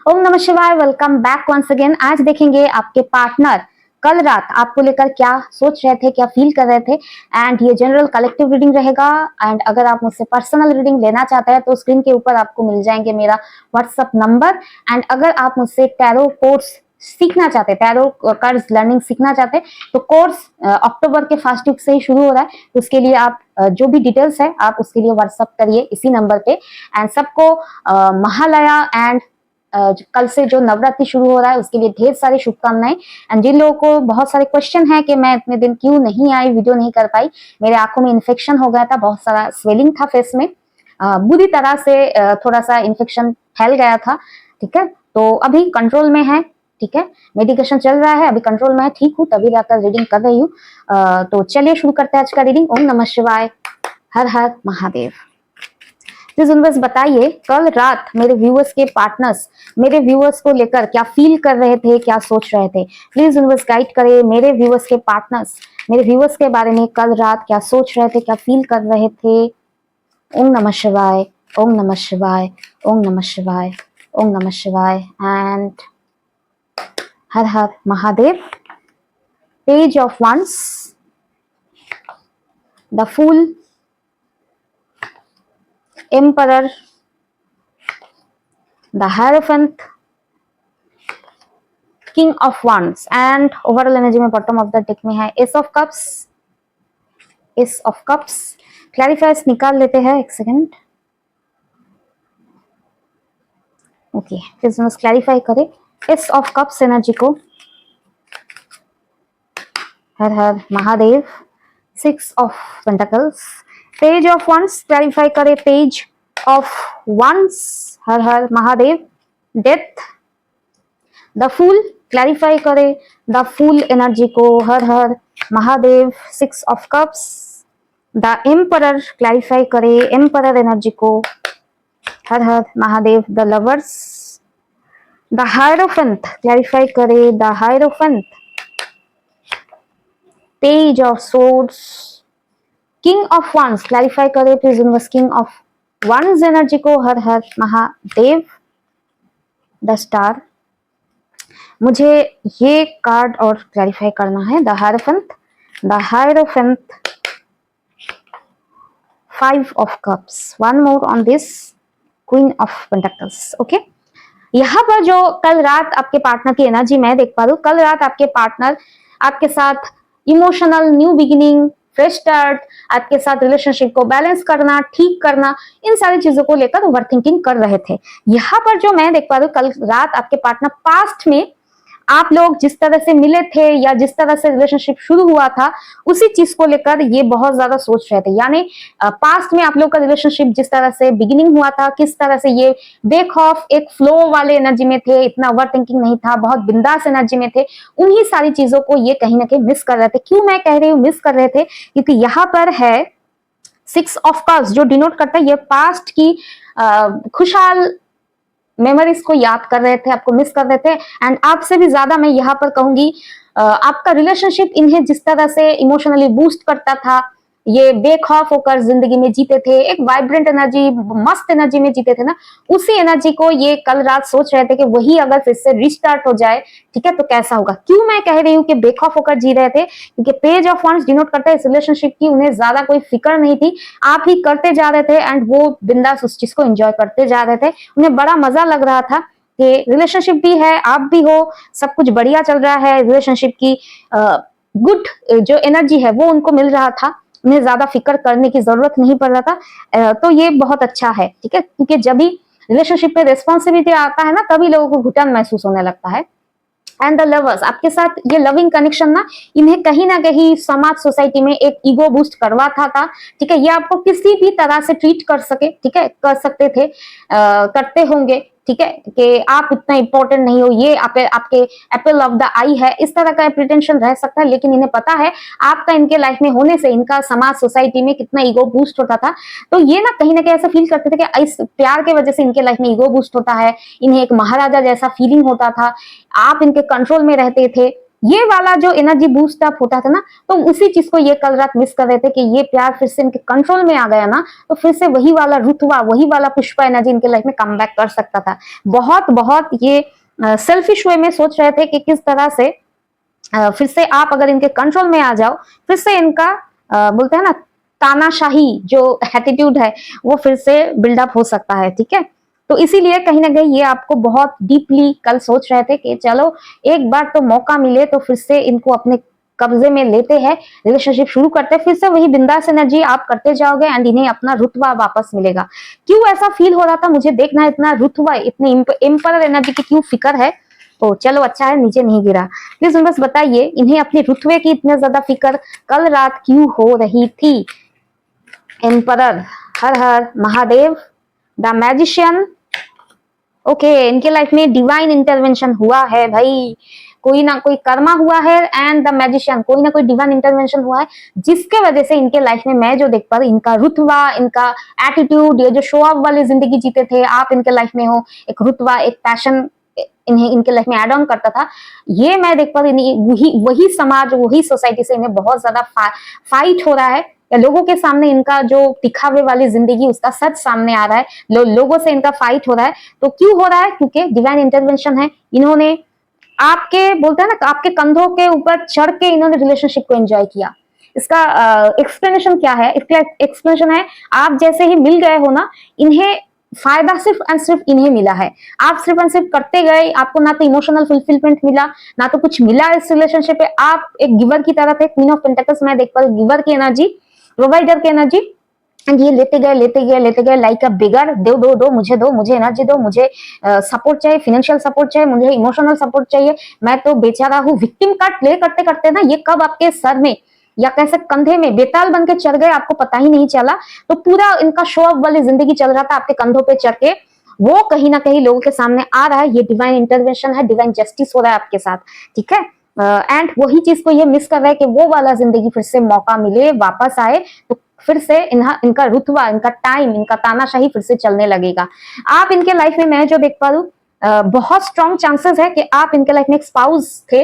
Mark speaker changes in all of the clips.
Speaker 1: ओम नमः शिवाय। Welcome back once again. आज देखेंगे आपके पार्टनर कल रात आपको लेकर क्या सोच रहे थे, क्या फील कर रहे थे। एंड ये जनरल कलेक्टिव रीडिंग रहेगा। एंड अगर आप मुझसे पर्सनल रीडिंग लेना चाहते हैं तो स्क्रीन के ऊपर आपको मिल जाएंगे मेरा व्हाट्सअप नंबर। एंड अगर आप मुझसे टैरो कोर्स सीखना चाहते हैं, टैरो कार्ड्स लर्निंग सीखना चाहते हैं, तो कोर्स अक्टूबर के फर्स्ट वीक से ही शुरू हो रहा है। उसके लिए आप जो भी डिटेल्स है आप उसके लिए व्हाट्सअप करिए इसी नंबर पे। एंड सबको महालया एंड कल से जो नवरात्रि शुरू हो रहा है उसके लिए ढेर सारी शुभकामनाएं। एंड जिन लोगों को बहुत सारे क्वेश्चन है कि मैं इतने दिन क्यों नहीं आई, वीडियो नहीं कर पाई, मेरे आंखों में इन्फेक्शन हो गया था, बहुत सारा स्वेलिंग था फेस में, बुरी तरह से थोड़ा सा इन्फेक्शन फैल गया था। ठीक है, तो अभी कंट्रोल में है। ठीक है, मेडिकेशन चल रहा है, अभी कंट्रोल में है, ठीक हूँ, तभी जाकर रीडिंग कर रही हूँ। तो चलिए शुरू करते हैं आज का रीडिंग। ओम नमः शिवाय, हर हर महादेव। प्लीज यूनिवर्स बताइए कल रात मेरे व्यूअर्स के पार्टनर्स मेरे व्यूअर्स को लेकर क्या फील कर रहे थे, क्या सोच रहे थे। प्लीज यूनिवर्स गाइड करे मेरे व्यूअर्स के पार्टनर्स मेरे व्यूअर्स के बारे में कल रात क्या सोच रहे थे, क्या फील कर रहे थे। ओम नमः शिवाय, ओम नमः शिवाय, ओम नमः शिवाय, ओम नमः शिवाय एंड हर हर Mahadev. Page of wands, the fool, Emperor, the Hierophant, King of Wands and overall energy में bottom of the deck में है Ace of Cups, Ace of Cups। Clarifiers निकाल लेते हैं, एक सेकेंड। ओके, फिर क्लैरिफाई करें Ace of Cups एनर्जी को। हर हर Mahadev. Six of Pentacles, Page of Wands, clarify करे Page of Wands, Har her Mahadev. Death, The Fool, clarify करे The Fool एनर्जी को, हर हर Mahadev. Six of Cups, The Emperor, clarify करे Emperor energy को, हर हर Mahadev. The Lovers, The Hierophant, clarify करे The Hierophant। Page of Swords, King of Wands, clarify करे please universe King of Wands energy को, हर हर Mahadev. The star, मुझे ये card और clarify करना है। The hierophant, the hierophant. Five of cups, one more on this, queen of pentacles. Okay, यहाँ पर जो कल रात आपके पार्टनर की एनर्जी मैं देख पा रही हूँ, कल रात आपके पार्टनर आपके साथ emotional new beginning, fresh start, आपके साथ रिलेशनशिप को बैलेंस करना, ठीक करना, इन सारी चीजों को लेकर ओवरथिंकिंग कर रहे थे। यहाँ पर जो मैं देख पा रही हूँ, कल रात आपके पार्टनर पास्ट में आप लोग जिस तरह से मिले थे या जिस तरह से रिलेशनशिप शुरू हुआ था उसी चीज को लेकर ये बहुत ज्यादा सोच रहे थे। यानी पास्ट में आप लोग का रिलेशनशिप जिस तरह से बिगिनिंग हुआ था, किस तरह से ये बेखौफ एक फ्लो वाले एनर्जी में थे, इतना ओवर थिंकिंग नहीं था, बहुत बिंदास एनर्जी में थे, उन्हीं सारी चीजों को ये कहीं ना कहीं मिस कर रहे थे। क्यों मैं कह रही हूँ मिस कर रहे थे, क्योंकि यहाँ पर है सिक्स ऑफ कप्स जो डिनोट करता है ये पास्ट की खुशहाल मेमोरीज को याद कर रहे थे, आपको मिस कर रहे थे। एंड आपसे भी ज्यादा मैं यहाँ पर कहूंगी आपका रिलेशनशिप इन्हें जिस तरह से इमोशनली बूस्ट करता था, ये बेखौफ होकर जिंदगी में जीते थे, एक वाइब्रेंट एनर्जी, मस्त एनर्जी में जीते थे ना, उसी एनर्जी को ये कल रात सोच रहे थे कि वही अगर फिर से रिस्टार्ट हो जाए, ठीक है, तो कैसा होगा। क्यों मैं कह रही हूँ कि बेखौफ होकर जी रहे थे, क्योंकि पेज ऑफ वंस डिनोट करता है इस रिलेशनशिप की उन्हें ज्यादा कोई फिक्र नहीं थी, आप ही करते जा रहे थे एंड वो बिंदास उस चीज को एंजॉय करते जा रहे थे, उन्हें बड़ा मजा लग रहा था कि रिलेशनशिप भी है, आप भी हो, सब कुछ बढ़िया चल रहा है, रिलेशनशिप की गुड जो एनर्जी है वो उनको मिल रहा था, उन्हें ज्यादा फिक्र करने की जरूरत नहीं पड़ रहा था। तो ये बहुत अच्छा है, ठीक है, क्योंकि जब भी रिलेशनशिप में रिस्पॉन्सिबिलिटी आता है ना तभी लोगों को घुटन महसूस होने लगता है। एंड द लवर्स, आपके साथ ये लविंग कनेक्शन ना इन्हें कहीं ना कहीं समाज सोसाइटी में एक ईगो बूस्ट करवाता था, ठीक है, ये आपको किसी भी तरह से ट्रीट कर सके, ठीक है, कर सकते थे, करते होंगे, ठीक है, कि आप इतना इंपॉर्टेंट नहीं हो, ये आपके एप्पल ऑफ द आई है, इस तरह का प्रिटेंशन रह सकता है। लेकिन इन्हें पता है आपका इनके लाइफ में होने से इनका समाज सोसाइटी में कितना ईगो बूस्ट होता था, तो ये ना कहीं ऐसा फील करते थे कि इस प्यार के वजह से इनके लाइफ में ईगो बूस्ट होता है, इन्हें एक महाराजा जैसा फीलिंग होता था, आप इनके कंट्रोल में रहते थे, ये वाला जो एनर्जी बूस्ट अप होता था ना, तो उसी चीज को ये कल रात मिस कर रहे थे कि ये प्यार फिर से इनके कंट्रोल में आ गया ना, तो फिर से वही वाला रुतबा, वही वाला पुष्पा एनर्जी इनके लाइफ में कम बैक कर सकता था। बहुत बहुत ये सेल्फिश वे में सोच रहे थे कि किस तरह से फिर से आप अगर इनके कंट्रोल में आ जाओ, फिर से इनका बोलते हैं ना तानाशाही जो एटीट्यूड है वो फिर से बिल्डअप हो सकता है। ठीक है, तो इसीलिए कहीं ना कहीं ये आपको बहुत डीपली कल सोच रहे थे कि चलो एक बार तो मौका मिले तो फिर से इनको अपने कब्जे में लेते हैं, रिलेशनशिप शुरू करते हैं, फिर से वही बिंदास एनर्जी आप करते जाओगे एंड इन्हें अपना रुतबा वापस मिलेगा। क्यों ऐसा फील हो रहा था मुझे देखना है, इतना रुतबा, इतनी एम्परर एनर्जी की क्यों फिक्र है। तो चलो अच्छा है नीचे नहीं गिरा। प्लीज बस बताइए इन्हें अपने रुतबे की इतनी ज्यादा फिक्र कल रात क्यों हो रही थी। Emperor, her her Mahadev, the magician. Okay, इनके लाइफ में डिवाइन इंटरवेंशन हुआ है भाई, कोई ना कोई कर्मा हुआ है एंड द मैजिशियन, कोई ना कोई डिवाइन इंटरवेंशन हुआ है जिसके वजह से इनके लाइफ में मैं जो देख पा रही हूँ, इनका रुतबा, इनका एटीट्यूड, ये जो शो ऑफ वाली जिंदगी जीते थे आप इनके लाइफ में हो, एक रुतबा, एक पैशन इन्हें इनके लाइफ में एड ऑन करता था, ये मैं देख पा रही हूँ। वही समाज, वही सोसाइटी से इन्हें बहुत ज्यादा फाइट हो रहा है, या लोगों के सामने इनका जो दिखावे वाली जिंदगी उसका सच सामने आ रहा है, लोगों से इनका फाइट हो रहा है। तो क्यों हो रहा है? क्योंकि डिवाइन इंटरवेंशन है। इन्होंने आपके बोलते हैं ना आपके कंधों के ऊपर चढ़ के इन्होंने रिलेशनशिप को एंजॉय किया। इसका एक्सप्लेनेशन क्या है? इसका एक्सप्लेनेशन है आप जैसे ही मिल गए हो ना, इन्हें फायदा सिर्फ एंड सिर्फ इन्हें मिला है। आप सिर्फ एंड सिर्फ करते गए, आपको ना तो इमोशनल फुलफिलमेंट मिला, ना तो कुछ मिला इस रिलेशनशिप पे। आप एक गिवर की तरह थे, क्वीन ऑफ पेंटिकल्स मैं देख पा रही, गिवर की एनर्जी, प्रोवाइडर की एनर्जी, एंड ये लेते गए लेते गए लेते गए लाइक अ बिगर, दो मुझे एनर्जी दो, मुझे सपोर्ट चाहिए, फाइनेंशियल सपोर्ट चाहिए, मुझे इमोशनल सपोर्ट चाहिए, मैं तो बेचारा हूँ। विक्टिम कार्ड प्ले करते करते ना ये कब आपके सर में या कैसे कंधे में बेताल बन के चढ़ गए आपको पता ही नहीं चला। तो पूरा इनका शो ऑफ वाली जिंदगी चल रहा था आपके कंधों पे चढ़ के, वो कहीं ना कहीं लोगों के सामने आ रहा है। ये डिवाइन इंटरवेंशन है, डिवाइन जस्टिस हो रहा है आपके साथ। ठीक है, एंड वही चीज को ये मिस कर रहा है कि वो वाला जिंदगी फिर से मौका मिले, वापस आए, तो फिर से इनका रुतबा, इनका टाइम, इनका तानाशाही फिर से चलने लगेगा। आप इनके लाइफ में मैं जो देख पा रही हूँ, बहुत स्ट्रॉन्ग चांसेस है कि आप इनके लाइफ में एक स्पाउस थे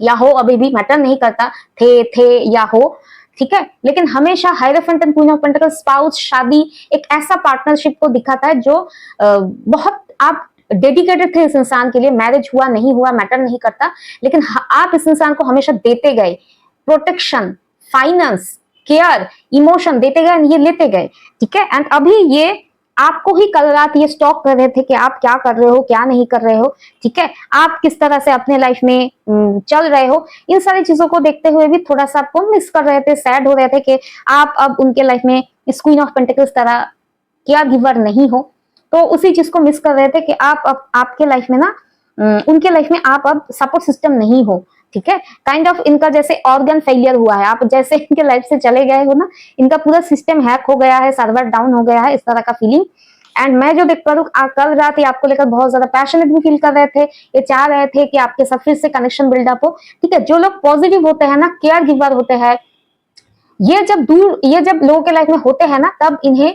Speaker 1: या हो, अभी भी मैटर नहीं करता, थे या हो। ठीक है, लेकिन हमेशा hierophant and queen of pentacles, spouse, शादी एक ऐसा पार्टनरशिप को दिखाता है जो बहुत आप डेडिकेटेड थे इस इंसान के लिए। मैरिज हुआ नहीं हुआ मैटर नहीं करता, लेकिन आप इस इंसान को हमेशा देते गए, प्रोटेक्शन, फाइनेंस, केयर, इमोशन देते गए, ये लेते गए। ठीक है, एंड अभी ये आपको ही कल रात ये स्टॉक कर रहे थे कि आप क्या कर रहे हो, क्या नहीं कर रहे हो। ठीक है, आप किस तरह से अपने लाइफ में चल रहे हो, इन सारी चीजों को देखते हुए भी थोड़ा सा आपको मिस कर रहे थे, सैड हो रहे थे कि आप अब उनके लाइफ में इस क्वीन ऑफ पेंटिकल्स तरह केयर गिवर नहीं हो। तो उसी चीज को मिस कर रहे थे कि आप अब आपके लाइफ में ना उनके लाइफ में आप अब सपोर्ट सिस्टम नहीं हो। ठीक है, काइंड ऑफ इनका जैसे ऑर्गन फेलियर हुआ है, आप जैसे इनके लाइफ से चले गए हो ना, इनका पूरा सिस्टम हैक हो गया है, सर्वर डाउन हो गया है, इस तरह का फीलिंग। एंड मैं जो देख पा रही हूँ, कल रात ये आपको लेकर बहुत ज्यादा पैशनेट भी फील कर रहे थे, ये चाह रहे थे कि आपके साथ फिर से कनेक्शन बिल्डअप हो। ठीक है, जो लोग पॉजिटिव होते हैं ना, केयर गिवर होते हैं, ये जब लोगों के लाइफ में होते हैं ना, तब इन्हें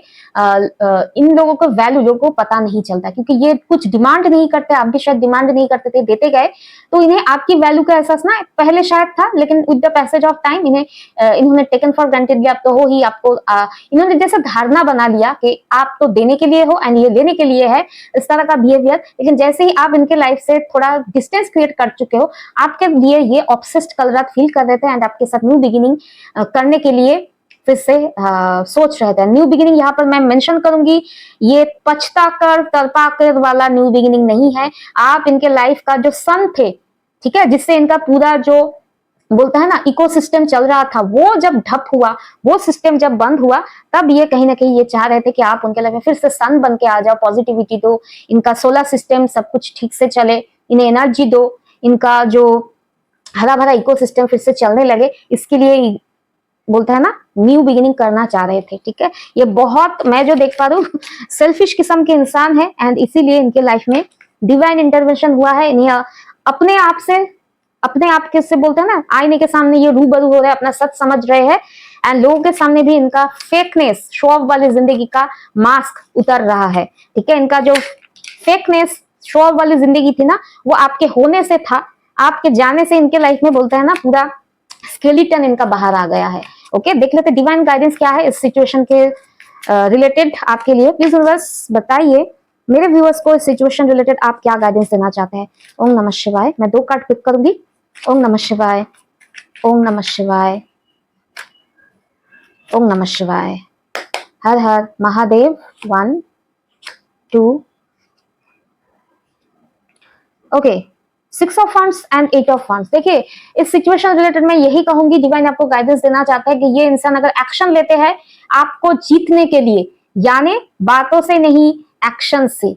Speaker 1: इन लोगों को वैल्यू लोगों को पता नहीं चलता, क्योंकि ये कुछ डिमांड नहीं करते। आप भी शायद डिमांड नहीं करते थे, देते गए, तो इन्हें आपकी वैल्यू का एहसास ना पहले शायद था, लेकिन with the passage of time इन्होंने टेकन फॉर ग्रांटेड लिया। आप तो हो ही, आपको इन्होंने जैसे धारणा बना लिया कि आप तो देने के लिए हो एंड ये लेने के लिए है, इस तरह का बिहेवियर। लेकिन जैसे ही आप इनके लाइफ से थोड़ा डिस्टेंस क्रिएट कर चुके हो, आपके लिए ये ऑब्सेस्ड कल रात फील कर रहे थे एंड आपके साथ न्यू बिगिनिंग करने के लिए फिर से सोच रहे थे। न्यू बिगिनिंग यहाँ पर मैं मेंशन करूंगी, ये पछता कर तड़पा कर वाला न्यू बिगिनिंग नहीं है। आप इनके लाइफ का जो सन थे, ठीक है, जिससे इनका पूरा जो बोलता है ना इकोसिस्टम चल रहा था, वो जब ठप हुआ, वो सिस्टम जब बंद हुआ, तब ये कहीं ना कहीं ये चाह रहे थे कि आप उनके लाइफ में फिर से सन बन के आ जाओ, पॉजिटिविटी दो, इनका सोलर सिस्टम सब कुछ ठीक से चले, इन्हें एनर्जी दो, इनका जो हरा भरा इकोसिस्टम फिर से चलने लगे। इसके लिए बोलता है ना न्यू बिगिनिंग करना चाह रहे थे। ठीक है, ये बहुत मैं जो देख पा रही हूँ सेल्फिश किस्म के इंसान है एंड इसीलिए इनके लाइफ में डिवाइन इंटरवेंशन हुआ है। इन्हें अपने आप के से बोलते हैं ना, आईने के सामने ये रूबरू हो रहे हैं, अपना सच समझ रहे हैं एंड लोगों के सामने भी इनका फेकनेस, शो ऑफ वाली जिंदगी का मास्क उतर रहा है। ठीक है, इनका जो फेकनेस, शो ऑफ वाली जिंदगी थी ना, वो आपके होने से था, आपके जाने से इनके लाइफ में बोलते हैं ना पूरा स्केलेटन इनका बाहर आ गया है। ओके, देख लेते डिवाइन गाइडेंस क्या है इस सिचुएशन के रिलेटेड आपके लिए। प्लीज यूनिवर्स बताइए मेरे व्यूअर्स को इस सिचुएशन रिलेटेड आप क्या गाइडेंस देना चाहते हैं। ओम नमः शिवाय। मैं 2 कार्ड पिक करूंगी। ओम नमः शिवाय, ओम नमः शिवाय, ओम नमः शिवाय। हर हर Mahadev. 1 2 okay, 6 of funds and 8 of funds. देखिए इस सिचुएशन रिलेटेड मैं यही कहूंगी, डिवाइन आपको गाइडेंस देना चाहता है कि ये इंसान अगर एक्शन लेते हैं आपको जीतने के लिए, यानी बातों से नहीं एक्शन से,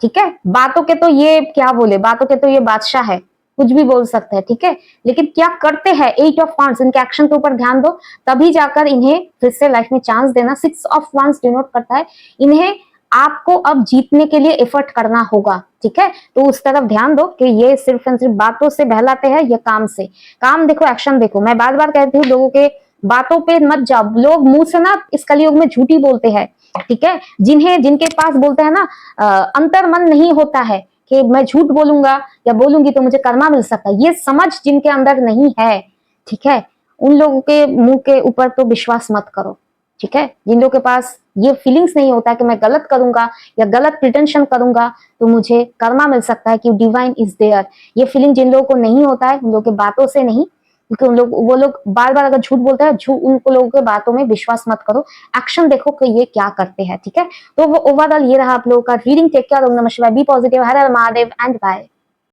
Speaker 1: ठीक है। बातों के तो ये क्या बोले, बातों के तो ये बादशाह है, कुछ भी बोल सकते हैं, ठीक है। लेकिन क्या करते हैं 8 ऑफ फंड्स, इनके एक्शन के ऊपर ध्यान दो, तभी जाकर इन्हें फिर से लाइफ में चांस देना। 6 ऑफ वंस डिनोट करता है इन्हें आपको अब जीतने के लिए एफर्ट करना होगा, ठीक है। तो उस तरफ ध्यान दो कि ये सिर्फ एंड सिर्फ बातों से बहलाते हैं या काम से। काम देखो, एक्शन देखो। मैं बार बार कहती हूँ लोगों के बातों पे मत जाओ। लोग मुंह से ना इस कलयुग में झूठी बोलते हैं, ठीक है। जिनके पास बोलते हैं ना अंतर मन नहीं होता है कि मैं झूठ बोलूंगा या बोलूंगी तो मुझे कर्मा मिल सकता है, ये समझ जिनके अंदर नहीं है, ठीक है, उन लोगों के मुंह के ऊपर तो विश्वास मत करो, ठीक है। जिन लोगों के पास ये फीलिंग्स नहीं होता कि मैं गलत करूंगा या गलत प्रिटेंशन करूंगा तो मुझे कर्मा मिल सकता है कि डिवाइन इज देयर, ये फीलिंग जिन लोगों को नहीं होता है, उन लोगों की बातों से नहीं, क्योंकि वो लोग बार बार अगर झूठ बोलते हैं, उन लोगों के बातों में विश्वास मत करो, एक्शन देखो कि ये क्या करते हैं, ठीक है। तो वो ओवरऑल ये रहा आप लोगों का रीडिंग। टेक केयर, ओम नमः शिवाय, बी पॉजिटिव, हर हर महादेव एंड बाय।